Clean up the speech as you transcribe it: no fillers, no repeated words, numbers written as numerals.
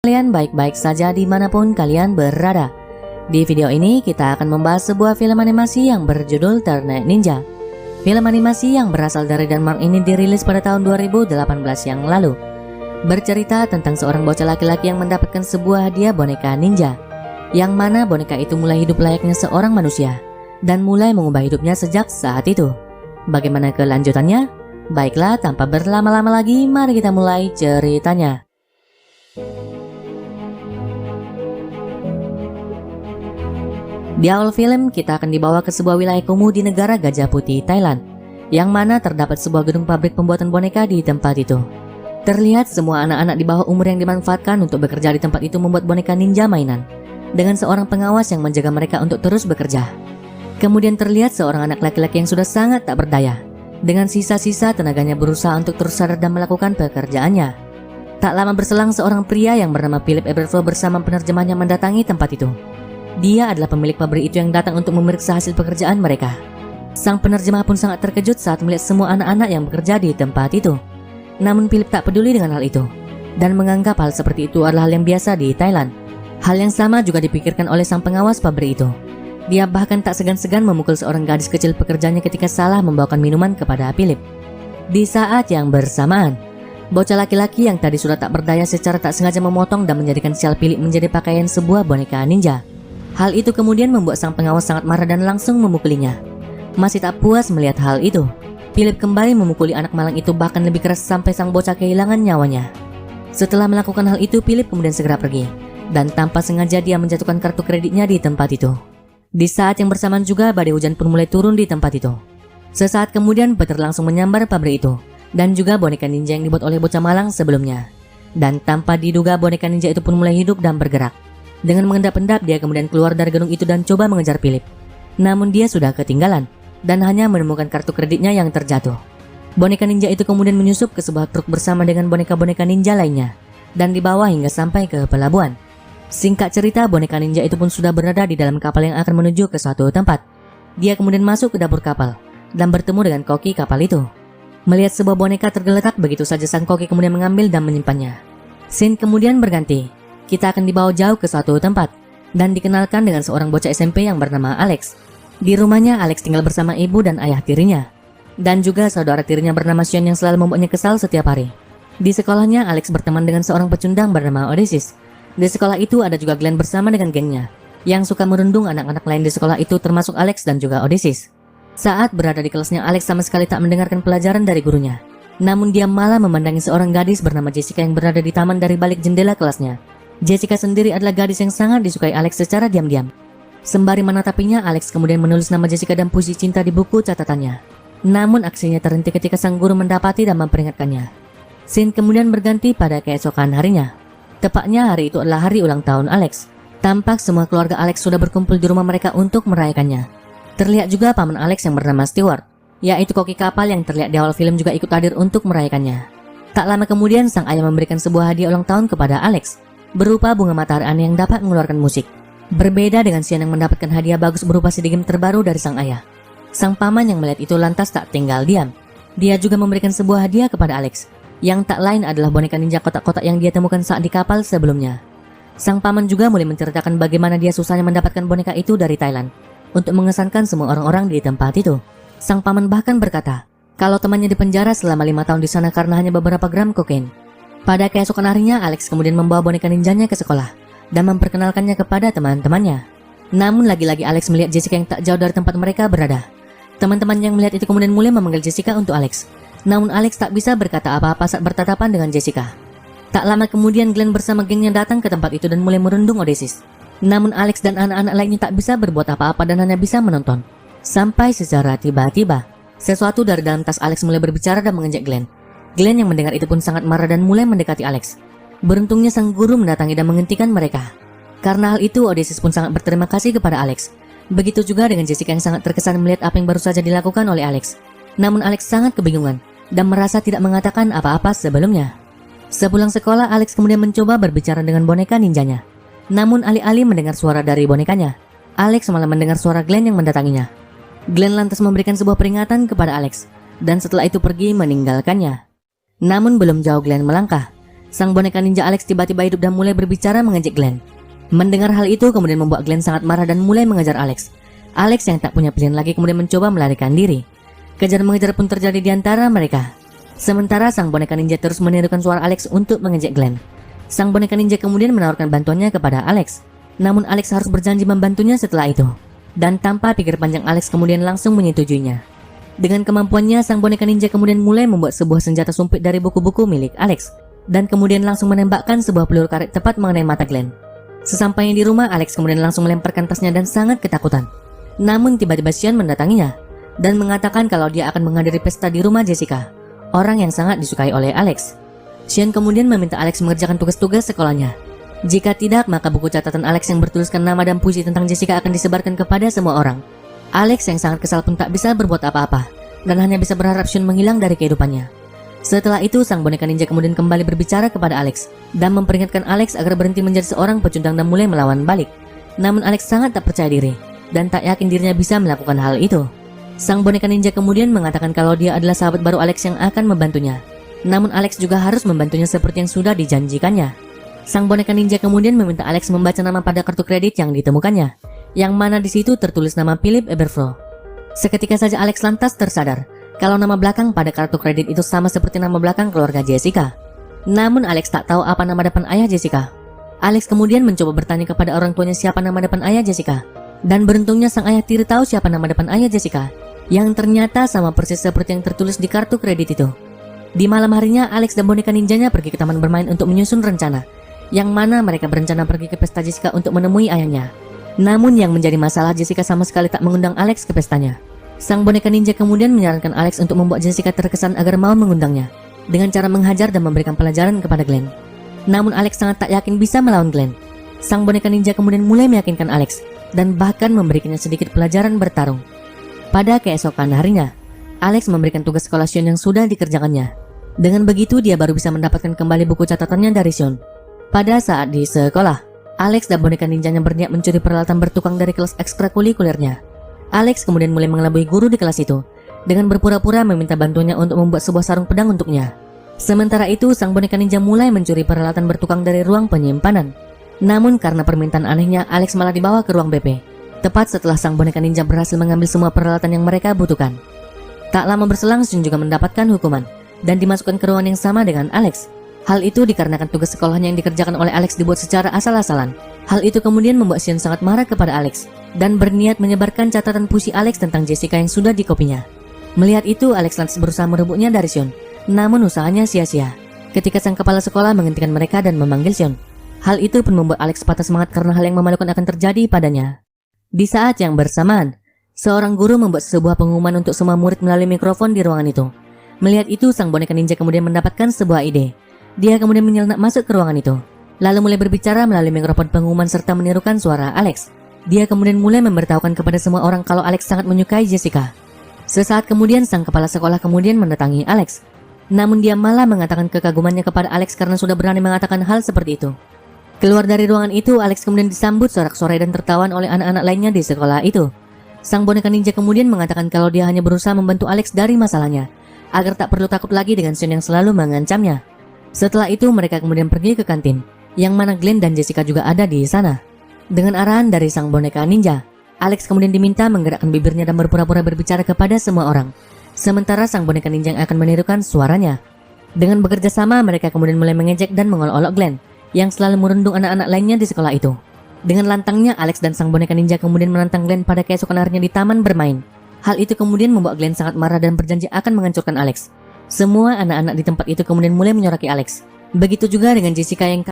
Kalian baik-baik saja dimanapun kalian berada. Di video ini kita akan membahas sebuah film animasi yang berjudul Teenage Ninja. Film animasi yang berasal dari Denmark ini dirilis pada tahun 2018 yang lalu. Bercerita tentang seorang bocah laki-laki yang mendapatkan sebuah hadiah boneka ninja, yang mana boneka itu mulai hidup layaknya seorang manusia dan mulai mengubah hidupnya sejak saat itu. Bagaimana kelanjutannya? Baiklah, tanpa berlama-lama lagi, mari kita mulai ceritanya. Di awal film, kita akan dibawa ke sebuah wilayah kumuh di negara Gajah Putih, Thailand, yang mana terdapat sebuah gedung pabrik pembuatan boneka di tempat itu. Terlihat semua anak-anak di bawah umur yang dimanfaatkan untuk bekerja di tempat itu membuat boneka ninja mainan, dengan seorang pengawas yang menjaga mereka untuk terus bekerja. Kemudian terlihat seorang anak laki-laki yang sudah sangat tak berdaya, dengan sisa-sisa tenaganya berusaha untuk terus sadar dan melakukan pekerjaannya. Tak lama berselang, seorang pria yang bernama Philip Eberflow bersama penerjemahnya mendatangi tempat itu. Dia adalah pemilik pabrik itu yang datang untuk memeriksa hasil pekerjaan mereka. Sang penerjemah pun sangat terkejut saat melihat semua anak-anak yang bekerja di tempat itu. Namun Philip tak peduli dengan hal itu, dan menganggap hal seperti itu adalah hal yang biasa di Thailand. Hal yang sama juga dipikirkan oleh sang pengawas pabrik itu. Dia bahkan tak segan-segan memukul seorang gadis kecil pekerjanya ketika salah membawakan minuman kepada Philip. Di saat yang bersamaan, bocah laki-laki yang tadi sudah tak berdaya secara tak sengaja memotong dan menjadikan sial Philip menjadi pakaian sebuah boneka ninja. Hal itu kemudian membuat sang pengawas sangat marah dan langsung memukulinya. Masih tak puas melihat hal itu, Philip kembali memukuli anak malang itu bahkan lebih keras sampai sang bocah kehilangan nyawanya. Setelah melakukan hal itu, Philip kemudian segera pergi, dan tanpa sengaja dia menjatuhkan kartu kreditnya di tempat itu. Di saat yang bersamaan juga, badai hujan pun mulai turun di tempat itu. Sesaat kemudian petir langsung menyambar pabrik itu, dan juga boneka ninja yang dibuat oleh bocah malang sebelumnya. Dan tanpa diduga, boneka ninja itu pun mulai hidup dan bergerak. Dengan mengendap-endap, dia kemudian keluar dari gedung itu dan coba mengejar Philip. Namun dia sudah ketinggalan dan hanya menemukan kartu kreditnya yang terjatuh. Boneka ninja itu kemudian menyusup ke sebuah truk bersama dengan boneka-boneka ninja lainnya dan dibawa hingga sampai ke pelabuhan. Singkat cerita, boneka ninja itu pun sudah berada di dalam kapal yang akan menuju ke suatu tempat. Dia kemudian masuk ke dapur kapal dan bertemu dengan koki kapal itu. Melihat sebuah boneka tergeletak begitu saja, sang koki kemudian mengambil dan menyimpannya. Scene kemudian berganti. Kita akan dibawa jauh ke suatu tempat dan dikenalkan dengan seorang bocah SMP yang bernama Alex. Di rumahnya, Alex tinggal bersama ibu dan ayah tirinya, dan juga saudara tirinya bernama Sean yang selalu membuatnya kesal setiap hari. Di sekolahnya, Alex berteman dengan seorang pecundang bernama Odysseus. Di sekolah itu ada juga Glenn bersama dengan gengnya, yang suka merundung anak-anak lain di sekolah itu termasuk Alex dan juga Odysseus. Saat berada di kelasnya, Alex sama sekali tak mendengarkan pelajaran dari gurunya. Namun dia malah memandangi seorang gadis bernama Jessica yang berada di taman dari balik jendela kelasnya. Jessica sendiri adalah gadis yang sangat disukai Alex secara diam-diam. Sembari menatapinya, Alex kemudian menulis nama Jessica dan puisi cinta di buku catatannya. Namun aksinya terhenti ketika sang guru mendapati dan memperingatkannya. Scene kemudian berganti pada keesokan harinya. Tepatnya hari itu adalah hari ulang tahun Alex. Tampak semua keluarga Alex sudah berkumpul di rumah mereka untuk merayakannya. Terlihat juga paman Alex yang bernama Stewart, yaitu koki kapal yang terlihat di awal film juga ikut hadir untuk merayakannya. Tak lama kemudian, sang ayah memberikan sebuah hadiah ulang tahun kepada Alex, berupa bunga matahari aneh yang dapat mengeluarkan musik. Berbeda dengan Sean yang mendapatkan hadiah bagus berupa CD game terbaru dari sang ayah. Sang paman yang melihat itu lantas tak tinggal diam. Dia juga memberikan sebuah hadiah kepada Alex, yang tak lain adalah boneka ninja kotak-kotak yang dia temukan saat di kapal sebelumnya. Sang paman juga mulai menceritakan bagaimana dia susahnya mendapatkan boneka itu dari Thailand, untuk mengesankan semua orang-orang di tempat itu. Sang paman bahkan berkata, kalau temannya dipenjara selama 5 tahun di sana karena hanya beberapa gram kokain. Pada keesokan harinya, Alex kemudian membawa boneka ninjanya ke sekolah dan memperkenalkannya kepada teman-temannya. Namun lagi-lagi Alex melihat Jessica yang tak jauh dari tempat mereka berada. Teman-teman yang melihat itu kemudian mulai memanggil Jessica untuk Alex. Namun Alex tak bisa berkata apa-apa saat bertatapan dengan Jessica. Tak lama kemudian Glenn bersama gengnya datang ke tempat itu dan mulai merundung Odysseus. Namun Alex dan anak-anak lainnya tak bisa berbuat apa-apa dan hanya bisa menonton. Sampai secara tiba-tiba, sesuatu dari dalam tas Alex mulai berbicara dan mengejek Glenn. Glenn yang mendengar itu pun sangat marah dan mulai mendekati Alex. Beruntungnya sang guru mendatangi dan menghentikan mereka. Karena hal itu, Odysseus pun sangat berterima kasih kepada Alex. Begitu juga dengan Jessica yang sangat terkesan melihat apa yang baru saja dilakukan oleh Alex. Namun Alex sangat kebingungan dan merasa tidak mengatakan apa-apa sebelumnya. Sepulang sekolah, Alex kemudian mencoba berbicara dengan boneka ninjanya. Namun alih-alih mendengar suara dari bonekanya, Alex malah mendengar suara Glenn yang mendatanginya. Glenn lantas memberikan sebuah peringatan kepada Alex, dan setelah itu pergi meninggalkannya. Namun belum jauh Glenn melangkah, Sang boneka ninja Alex tiba-tiba hidup dan mulai berbicara mengejek Glenn. Mendengar hal itu kemudian membuat Glenn sangat marah dan mulai mengejar Alex. Alex yang tak punya pilihan lagi kemudian mencoba melarikan diri. Kejar mengejar pun terjadi di antara mereka. Sementara sang boneka ninja terus menirukan suara Alex untuk mengejek Glenn. Sang boneka ninja kemudian menawarkan bantuannya kepada Alex. Namun Alex harus berjanji membantunya setelah itu. Dan tanpa pikir panjang Alex kemudian langsung menyetujuinya. Dengan kemampuannya sang boneka ninja kemudian mulai membuat sebuah senjata sumpit dari buku-buku milik Alex. Dan kemudian langsung menembakkan sebuah peluru karet tepat mengenai mata Glenn. Sesampainya di rumah, Alex kemudian langsung melemparkan tasnya dan sangat ketakutan. Namun tiba-tiba Sean mendatanginya dan mengatakan kalau dia akan menghadiri pesta di rumah Jessica, orang yang sangat disukai oleh Alex. Sean kemudian meminta Alex mengerjakan tugas-tugas sekolahnya. Jika tidak, maka buku catatan Alex yang bertuliskan nama dan puisi tentang Jessica akan disebarkan kepada semua orang. Alex yang sangat kesal pun tak bisa berbuat apa-apa dan hanya bisa berharap Sean menghilang dari kehidupannya. Setelah itu, sang boneka ninja kemudian kembali berbicara kepada Alex dan memperingatkan Alex agar berhenti menjadi seorang pecundang dan mulai melawan balik. Namun Alex sangat tak percaya diri dan tak yakin dirinya bisa melakukan hal itu. Sang boneka ninja kemudian mengatakan kalau dia adalah sahabat baru Alex yang akan membantunya. Namun Alex juga harus membantunya seperti yang sudah dijanjikannya. Sang boneka ninja kemudian meminta Alex membaca nama pada kartu kredit yang ditemukannya, yang mana di situ tertulis nama Philip Eberflow. Seketika saja Alex lantas tersadar kalau nama belakang pada kartu kredit itu sama seperti nama belakang keluarga Jessica. Namun Alex tak tahu apa nama depan ayah Jessica. Alex kemudian mencoba bertanya kepada orang tuanya siapa nama depan ayah Jessica. Dan beruntungnya sang ayah tiri tahu siapa nama depan ayah Jessica, yang ternyata sama persis seperti yang tertulis di kartu kredit itu. Di malam harinya, Alex dan boneka ninjanya pergi ke taman bermain untuk menyusun rencana, yang mana mereka berencana pergi ke pesta Jessica untuk menemui ayahnya. Namun yang menjadi masalah, Jessica sama sekali tak mengundang Alex ke pestanya. Sang boneka ninja kemudian menyarankan Alex untuk membuat Jessica terkesan agar mau mengundangnya dengan cara menghajar dan memberikan pelajaran kepada Glenn. Namun Alex sangat tak yakin bisa melawan Glenn. Sang boneka ninja kemudian mulai meyakinkan Alex dan bahkan memberikannya sedikit pelajaran bertarung. Pada keesokan harinya, Alex memberikan tugas sekolah Sean yang sudah dikerjakannya. Dengan begitu dia baru bisa mendapatkan kembali buku catatannya dari Sean. Pada saat di sekolah, Alex dan boneka ninjanya berniat mencuri peralatan bertukang dari kelas ekstrakurikulernya. Alex kemudian mulai mengelabui guru di kelas itu dengan berpura-pura meminta bantuannya untuk membuat sebuah sarung pedang untuknya. Sementara itu, sang boneka ninja mulai mencuri peralatan bertukang dari ruang penyimpanan. Namun karena permintaan anehnya, Alex malah dibawa ke ruang BP, tepat setelah sang boneka ninja berhasil mengambil semua peralatan yang mereka butuhkan. Tak lama berselang, Sean juga mendapatkan hukuman dan dimasukkan ke ruangan yang sama dengan Alex. Hal itu dikarenakan tugas sekolahnya yang dikerjakan oleh Alex dibuat secara asal-asalan. Hal itu kemudian membuat Sean sangat marah kepada Alex dan berniat menyebarkan catatan puisi Alex tentang Jessica yang sudah dikopinya. Melihat itu, Alex lantas berusaha merebutnya dari Sean, namun usahanya sia-sia ketika sang kepala sekolah menghentikan mereka dan memanggil Sean. Hal itu pun membuat Alex patah semangat karena hal yang memalukan akan terjadi padanya. Di saat yang bersamaan, seorang guru membuat sebuah pengumuman untuk semua murid melalui mikrofon di ruangan itu. Melihat itu, sang boneka ninja kemudian mendapatkan sebuah ide. Dia kemudian menyelinap masuk ke ruangan itu, lalu mulai berbicara melalui mikrofon pengumuman serta menirukan suara Alex. Dia kemudian mulai memberitahukan kepada semua orang kalau Alex sangat menyukai Jessica. Sesaat kemudian, sang kepala sekolah kemudian mendatangi Alex. Namun dia malah mengatakan kekagumannya kepada Alex karena sudah berani mengatakan hal seperti itu. Keluar dari ruangan itu, Alex kemudian disambut sorak-sorai dan tertawan oleh anak-anak lainnya di sekolah itu. Sang boneka ninja kemudian mengatakan kalau dia hanya berusaha membantu Alex dari masalahnya, agar tak perlu takut lagi dengan Sean yang selalu mengancamnya. Setelah itu mereka kemudian pergi ke kantin, yang mana Glenn dan Jessica juga ada di sana. Dengan arahan dari sang boneka ninja, Alex kemudian diminta menggerakkan bibirnya dan berpura-pura berbicara kepada semua orang. Sementara sang boneka ninja akan menirukan suaranya. Dengan bekerja sama, mereka kemudian mulai mengejek dan mengolok-olok Glenn, yang selalu merundung anak-anak lainnya di sekolah itu. Dengan lantangnya, Alex dan sang boneka ninja kemudian menantang Glenn pada keesokan harinya di taman bermain. Hal itu kemudian membuat Glenn sangat marah dan berjanji akan menghancurkan Alex. Semua anak-anak di tempat itu kemudian mulai menyoraki Alex. Begitu juga dengan Jessica yang